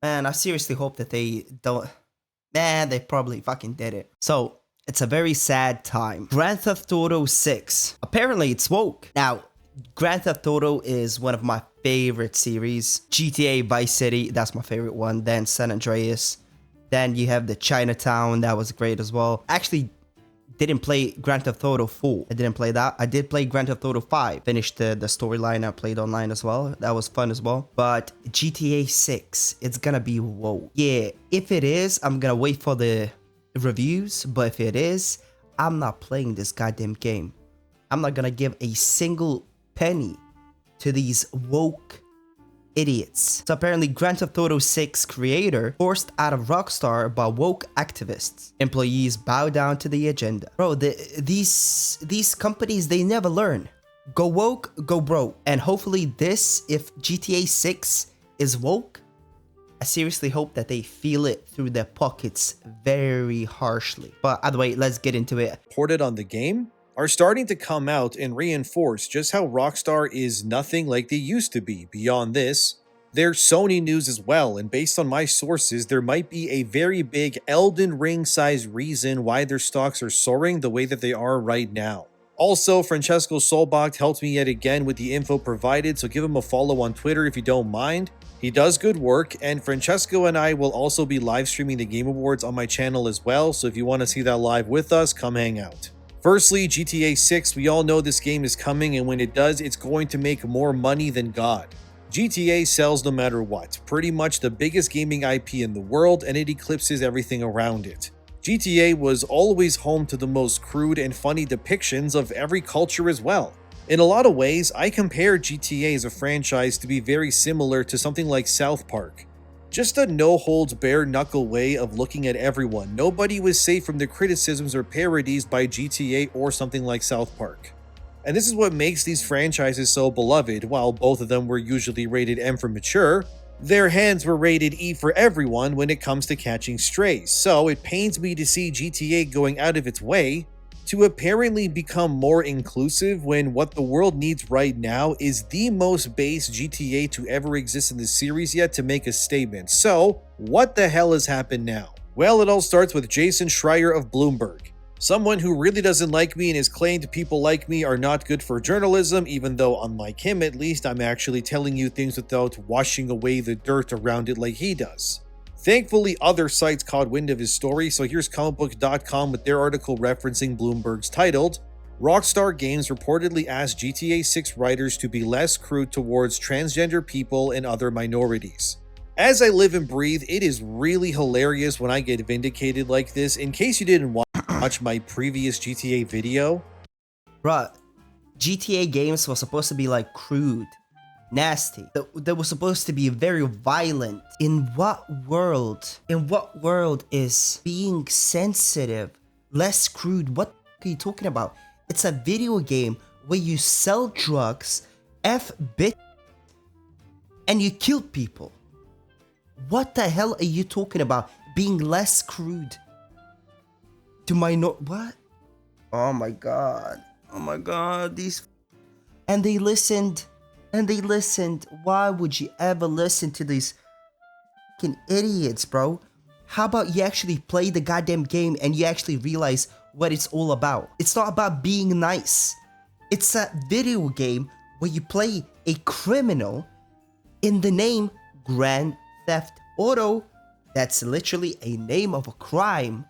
Man, I seriously hope that they don't. Nah, they probably fucking did it. So, it's a very sad time. Grand Theft Auto 6. Apparently, it's woke. Now, Grand Theft Auto is one of my favorite series. GTA Vice City, that's my favorite one. Then San Andreas. Then you have the Chinatown, that was great as well. Actually, didn't play Grand Theft Auto 4. I didn't play that. I did play Grand Theft Auto 5. Finished the storyline. I played online as well. That was fun as well. But GTA 6, it's gonna be whoa. Yeah, if it is, I'm gonna wait for the reviews. But if it is, I'm not playing this goddamn game. I'm not gonna give a single penny to these woke idiots. So apparently Grand Theft Auto 6 creator forced out of Rockstar by woke activists. Employees bow down to the agenda. Bro, these companies, they never learn. Go woke, go broke. And hopefully this, if GTA 6 is woke, I seriously hope that they feel it through their pockets very harshly. But either way, let's get into it. Ported on the game are starting to come out and reinforce just how Rockstar is nothing like they used to be. Beyond this, there's Sony news as well, and based on my sources, there might be a very big Elden Ring sized reason why their stocks are soaring the way that they are right now. Also, Francesco Solbach helped me yet again with the info provided, so give him a follow on Twitter if you don't mind. He does good work, and Francesco and I will also be live streaming the Game Awards on my channel as well, so if you want to see that live with us, come hang out. Firstly, GTA 6, we all know this game is coming, and when it does, it's going to make more money than God. GTA sells no matter what, pretty much the biggest gaming IP in the world, and it eclipses everything around it. GTA was always home to the most crude and funny depictions of every culture as well. In a lot of ways, I compare GTA as a franchise to be very similar to something like South Park. Just a no-holds bare-knuckle way of looking at everyone. Nobody was safe from the criticisms or parodies by GTA or something like South Park. And this is what makes these franchises so beloved. While both of them were usually rated M for mature, their hands were rated E for everyone when it comes to catching strays. So it pains me to see GTA going out of its way to apparently become more inclusive when what the world needs right now is the most base GTA to ever exist in the series yet to make a statement. So, what the hell has happened now? Well, it all starts with Jason Schreier of Bloomberg. Someone who really doesn't like me and has claimed people like me are not good for journalism, even though unlike him at least, I'm actually telling you things without washing away the dirt around it like he does. Thankfully, other sites caught wind of his story, so here's comicbook.com with their article referencing Bloomberg's titled, Rockstar Games reportedly asked GTA 6 writers to be less crude towards transgender people and other minorities. As I live and breathe, it is really hilarious when I get vindicated like this. In case you didn't watch my previous GTA video. Bruh, GTA games were supposed to be like crude, nasty. They were supposed to be very violent. In what world? In what world is being sensitive less crude? What are you talking about? It's a video game where you sell drugs, F-bit, and you kill people. What the hell are you talking about? Being less crude to what? Oh my god. Oh my god. These. And they listened. And they listened. Why would you ever listen to these fucking idiots, bro? How about you actually play the goddamn game and you actually realize what it's all about? It's not about being nice. It's a video game where you play a criminal in the name Grand Theft Auto. That's literally a name of a crime.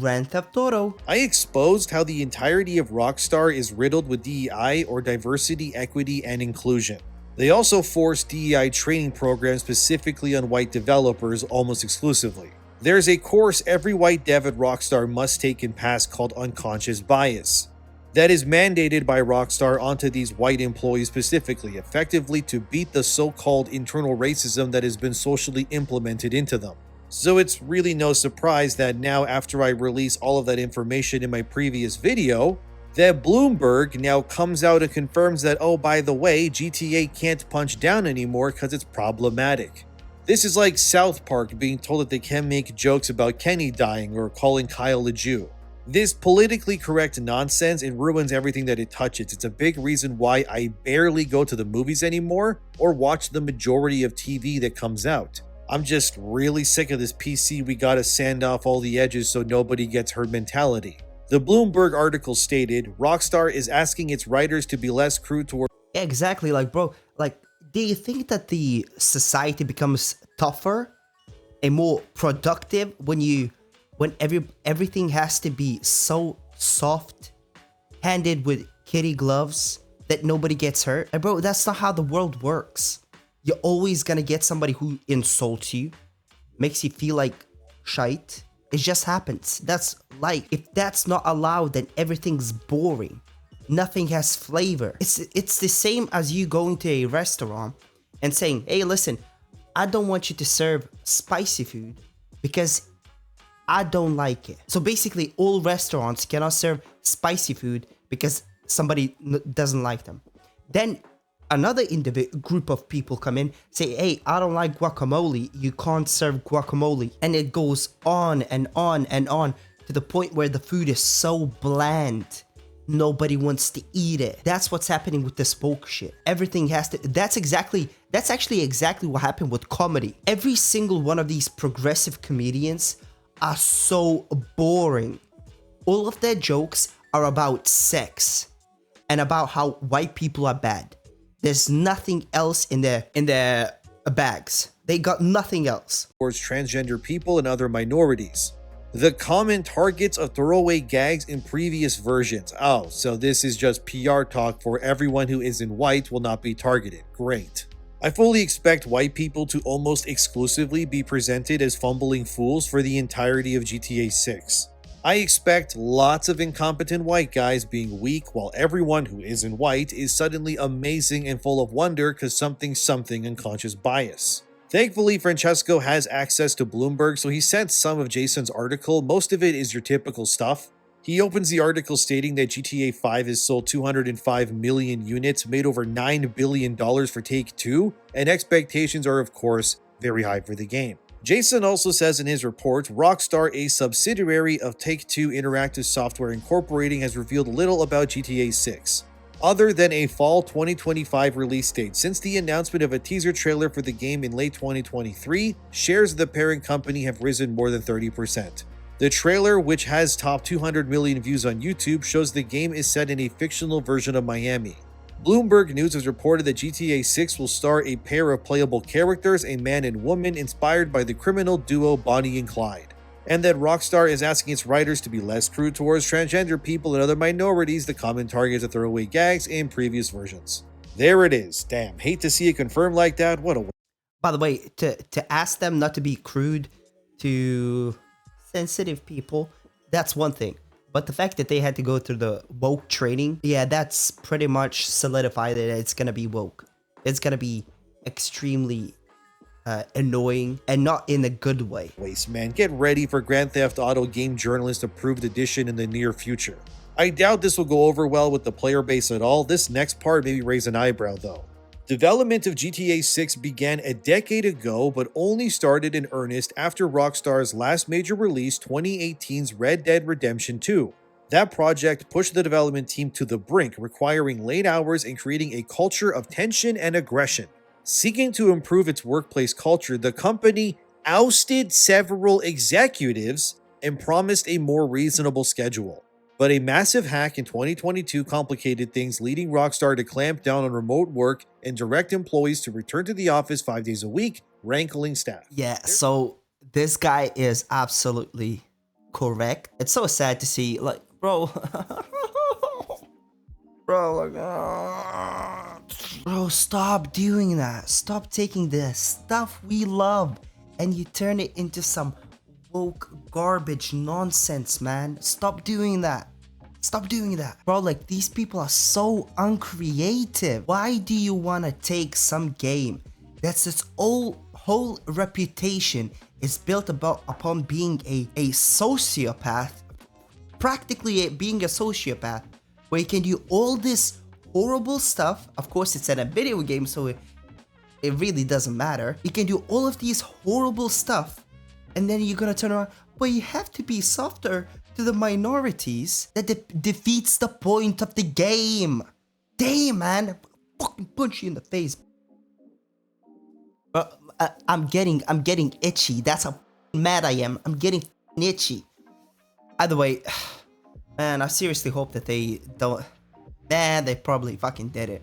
Grand Theft Auto. I exposed how the entirety of Rockstar is riddled with DEI, or diversity, equity, and inclusion. They also force DEI training programs specifically on white developers almost exclusively. There's a course every white dev at Rockstar must take and pass called unconscious bias. That is mandated by Rockstar onto these white employees specifically, effectively to beat the so-called internal racism that has been socially implemented into them. So it's really no surprise that now, after I release all of that information in my previous video, that Bloomberg now comes out and confirms that, oh, by the way, GTA can't punch down anymore because it's problematic. This is like South Park being told that they can't make jokes about Kenny dying or calling Kyle a Jew. This politically correct nonsense, it ruins everything that it touches. It's a big reason why I barely go to the movies anymore or watch the majority of TV that comes out. I'm just really sick of this PC we gotta sand off all the edges so nobody gets hurt mentality. The Bloomberg article stated, Rockstar is asking its writers to be less crude toward. Yeah, exactly. Like, bro, like, do you think that the society becomes tougher and more productive when everything has to be so soft handed with kitty gloves that nobody gets hurt? And bro, that's not how the world works. You're always gonna get somebody who insults you, makes you feel like shite. It just happens. That's life. If that's not allowed, then everything's boring. Nothing has flavor. It's the same as you going to a restaurant and saying, hey, listen, I don't want you to serve spicy food because I don't like it. So basically, all restaurants cannot serve spicy food because somebody doesn't like them. Then another group of people come in, say, hey, I don't like guacamole. You can't serve guacamole. And it goes on and on and on to the point where the food is so bland. Nobody wants to eat it. That's what's happening with this woke shit. Everything has to, that's actually exactly what happened with comedy. Every single one of these progressive comedians are so boring. All of their jokes are about sex and about how white people are bad. There's nothing else in their bags. They got nothing else. Towards transgender people and other minorities. The comment targets of throwaway gags in previous versions. Oh, so this is just PR talk for everyone who isn't white will not be targeted. Great. I fully expect white people to almost exclusively be presented as fumbling fools for the entirety of GTA 6. I expect lots of incompetent white guys being weak while everyone who isn't white is suddenly amazing and full of wonder because something unconscious bias. Thankfully, Francesco has access to Bloomberg, so he sent some of Jason's article. Most of it is your typical stuff. He opens the article stating that GTA 5 has sold 205 million units, made over $9 billion for Take-Two, and expectations are, of course, very high for the game. Jason also says in his report, Rockstar, a subsidiary of Take-Two Interactive Software Incorporating, has revealed little about GTA 6. Other than a fall 2025 release date. Since the announcement of a teaser trailer for the game in late 2023, shares of the parent company have risen more than 30%. The trailer, which has topped 200 million views on YouTube, shows the game is set in a fictional version of Miami. Bloomberg News has reported that GTA 6 will star a pair of playable characters, a man and woman, inspired by the criminal duo Bonnie and Clyde. And that Rockstar is asking its writers to be less crude towards transgender people and other minorities, the common targets of throwaway gags in previous versions. There it is. Damn, hate to see it confirmed like that. What a... By the way, to ask them not to be crude to sensitive people, that's one thing. But the fact that they had to go through the woke training, yeah, that's pretty much solidified that it's gonna be woke. It's gonna be extremely annoying and not in a good way. Waste, man. Get ready for Grand Theft Auto Game Journalist Approved Edition in the near future. I doubt this will go over well with the player base at all. This next part maybe raise an eyebrow though. Development of GTA 6 began a decade ago, but only started in earnest after Rockstar's last major release, 2018's Red Dead Redemption 2. That project pushed the development team to the brink, requiring late hours and creating a culture of tension and aggression. Seeking to improve its workplace culture, the company ousted several executives and promised a more reasonable schedule. But a massive hack in 2022 complicated things, leading Rockstar to clamp down on remote work and direct employees to return to the office 5 days a week, rankling staff. Yeah, so this guy is absolutely correct. It's so sad to see, like, bro. Bro, stop doing that. Stop taking the stuff we love and you turn it into some woke garbage nonsense, man. Stop doing that. Stop doing that. Bro, like, these people are so uncreative. Why do you want to take some game that's its whole reputation is built upon being a sociopath, practically being a sociopath, where you can do all this horrible stuff. Of course, it's in a video game, so it really doesn't matter. You can do all of these horrible stuff, and then you're gonna turn around, but you have to be softer to the minorities. That defeats the point of the game. Damn, man. Fucking punch you in the face. I'm getting itchy. That's how mad I am. I'm getting itchy. Either way, man, I seriously hope that they don't. Nah, they probably fucking did it.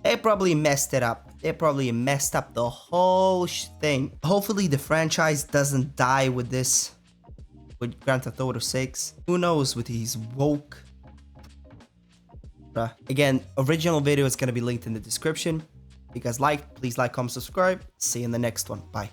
They probably messed it up. They probably messed up the whole thing. Hopefully the franchise doesn't die with this. With Grand Theft Auto 6. Who knows with these woke. Again, original video is going to be linked in the description. If you guys liked, please like, comment, subscribe. See you in the next one. Bye.